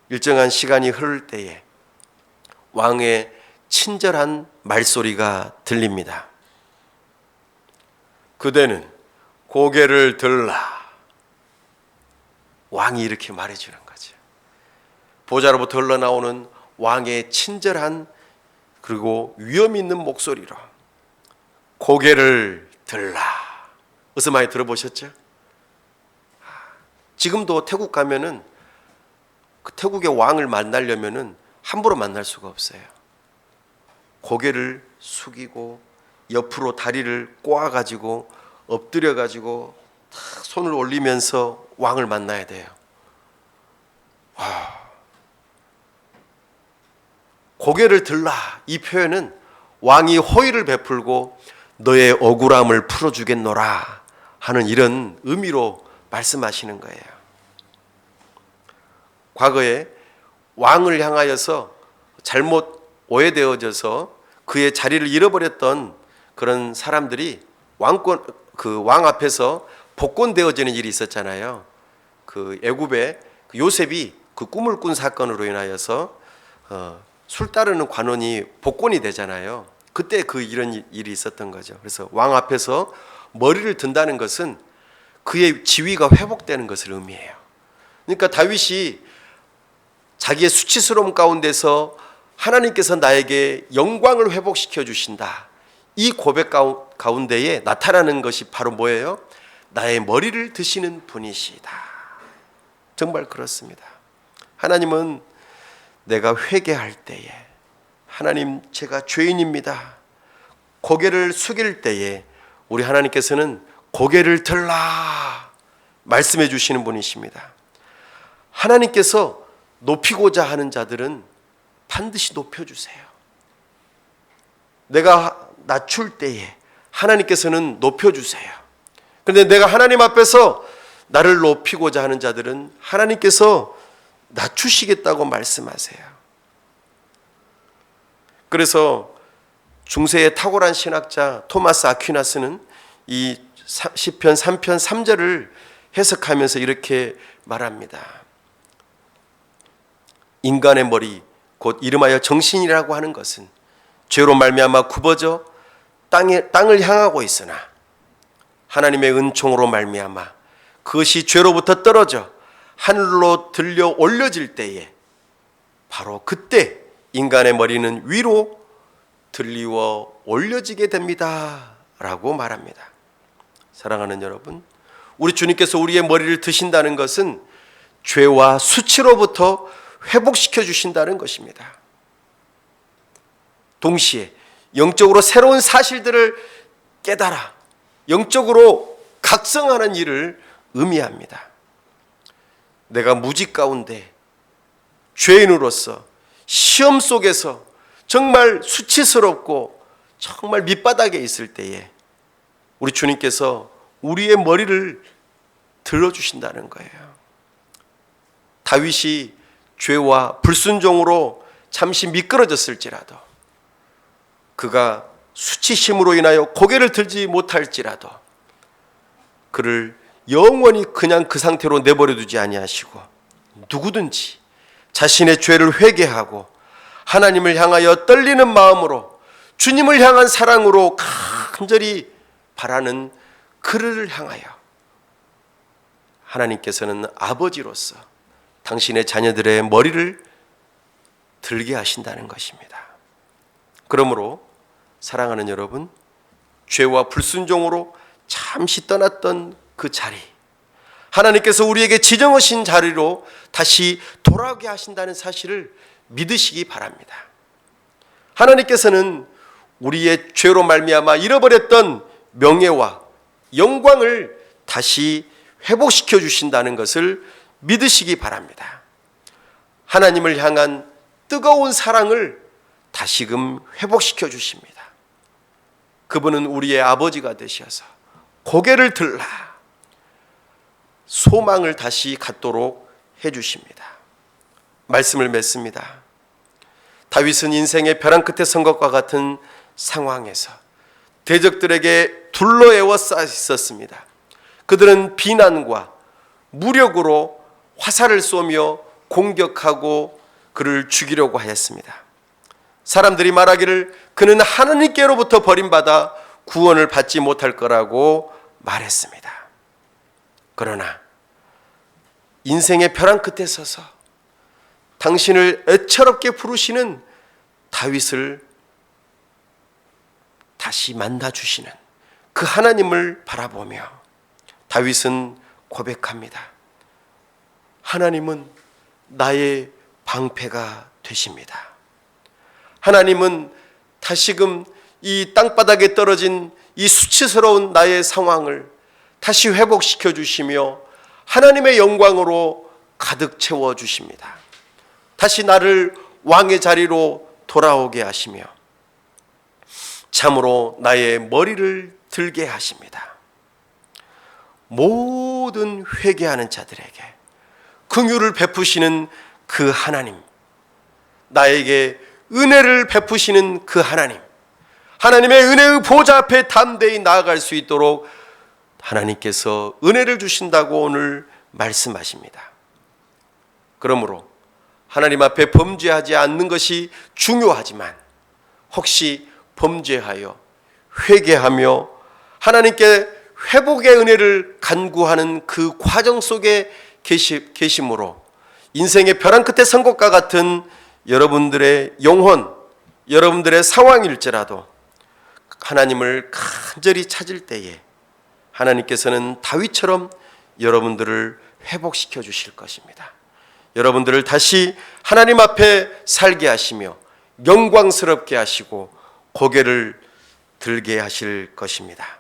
일정한 시간이 흐를 때에 왕의 친절한 말소리가 들립니다. 그대는 고개를 들라. 왕이 이렇게 말해주는 거죠. 보좌로부터 흘러나오는 왕의 친절한 그리고 위험 있는 목소리로 고개를 들라. 어디서 많이 들어보셨죠? 지금도 태국 가면은 그 태국의 왕을 만나려면은 함부로 만날 수가 없어요. 고개를 숙이고 옆으로 다리를 꼬아가지고 엎드려가지고 탁 손을 올리면서 왕을 만나야 돼요. 고개를 들라 이 표현은 왕이 호의를 베풀고 너의 억울함을 풀어주겠노라 하는 이런 의미로 말씀하시는 거예요. 과거에 왕을 향하여서 잘못 오해되어져서 그의 자리를 잃어버렸던 그런 사람들이 왕 앞에서 복권되어지는 일이 있었잖아요. 그 애굽의 그 요셉이 그 꿈을 꾼 사건으로 인하여서 술 따르는 관원이 복권이 되잖아요. 그때 이런 일이 있었던 거죠. 그래서 왕 앞에서 머리를 든다는 것은 그의 지위가 회복되는 것을 의미해요. 그러니까 다윗이 자기의 수치스러움 가운데서 하나님께서 나에게 영광을 회복시켜 주신다, 이 고백 가운데에 나타나는 것이 바로 뭐예요? 나의 머리를 드시는 분이시다. 정말 그렇습니다. 하나님은 내가 회개할 때에, 하나님 제가 죄인입니다, 고개를 숙일 때에 우리 하나님께서는 고개를 들라 말씀해 주시는 분이십니다. 하나님께서 높이고자 하는 자들은 반드시 높여주세요. 내가 낮출 때에 하나님께서는 높여주세요. 그런데 내가 하나님 앞에서 나를 높이고자 하는 자들은 하나님께서 낮추시겠다고 말씀하세요. 그래서 중세의 탁월한 신학자 토마스 아퀴나스는 이 시편 3편 3절을 해석하면서 이렇게 말합니다. 인간의 머리 곧 이름하여 정신이라고 하는 것은 죄로 말미암아 굽어져 땅을 향하고 있으나 하나님의 은총으로 말미암아 그것이 죄로부터 떨어져 하늘로 들려 올려질 때에 바로 그때 인간의 머리는 위로 들리워 올려지게 됩니다 라고 말합니다. 사랑하는 여러분, 우리 주님께서 우리의 머리를 드신다는 것은 죄와 수치로부터 회복시켜 주신다는 것입니다. 동시에 영적으로 새로운 사실들을 깨달아 영적으로 각성하는 일을 의미합니다. 내가 무지 가운데 죄인으로서 시험 속에서 정말 수치스럽고 정말 밑바닥에 있을 때에 우리 주님께서 우리의 머리를 들어주신다는 거예요. 다윗이 죄와 불순종으로 잠시 미끄러졌을지라도, 그가 수치심으로 인하여 고개를 들지 못할지라도 그를 영원히 그냥 그 상태로 내버려 두지 아니하시고 누구든지 자신의 죄를 회개하고 하나님을 향하여 떨리는 마음으로 주님을 향한 사랑으로 간절히 바라는 그를 향하여 하나님께서는 아버지로서 당신의 자녀들의 머리를 들게 하신다는 것입니다. 그러므로 사랑하는 여러분, 죄와 불순종으로 잠시 떠났던 그 자리, 하나님께서 우리에게 지정하신 자리로 다시 돌아오게 하신다는 사실을 믿으시기 바랍니다. 하나님께서는 우리의 죄로 말미암아 잃어버렸던 명예와 영광을 다시 회복시켜 주신다는 것을 믿으시기 바랍니다. 하나님을 향한 뜨거운 사랑을 다시금 회복시켜 주십니다. 그분은 우리의 아버지가 되셔서 고개를 들라 소망을 다시 갖도록 해주십니다. 말씀을 맺습니다. 다윗은 인생의 벼랑 끝에 선 것과 같은 상황에서 대적들에게 둘러 에워싸 있었습니다. 그들은 비난과 무력으로 화살을 쏘며 공격하고 그를 죽이려고 하였습니다. 사람들이 말하기를 그는 하나님께로부터 버림받아 구원을 받지 못할 거라고 말했습니다. 그러나 인생의 벼랑 끝에 서서 당신을 애처롭게 부르시는 다윗을 다시 만나주시는 그 하나님을 바라보며 다윗은 고백합니다. 하나님은 나의 방패가 되십니다. 하나님은 다시금 이 땅바닥에 떨어진 이 수치스러운 나의 상황을 다시 회복시켜 주시며 하나님의 영광으로 가득 채워 주십니다. 다시 나를 왕의 자리로 돌아오게 하시며 참으로 나의 머리를 들게 하십니다. 모든 회개하는 자들에게 긍휼을 베푸시는 그 하나님, 나에게 은혜를 베푸시는 그 하나님, 하나님의 은혜의 보좌 앞에 담대히 나아갈 수 있도록 하나님께서 은혜를 주신다고 오늘 말씀하십니다. 그러므로 하나님 앞에 범죄하지 않는 것이 중요하지만 혹시 범죄하여 회개하며 하나님께 회복의 은혜를 간구하는 그 과정 속에 계심으로 인생의 벼랑 끝에 선 것과 같은 여러분들의 영혼, 여러분들의 상황일지라도 하나님을 간절히 찾을 때에 하나님께서는 다윗처럼 여러분들을 회복시켜 주실 것입니다. 여러분들을 다시 하나님 앞에 살게 하시며 영광스럽게 하시고 고개를 들게 하실 것입니다.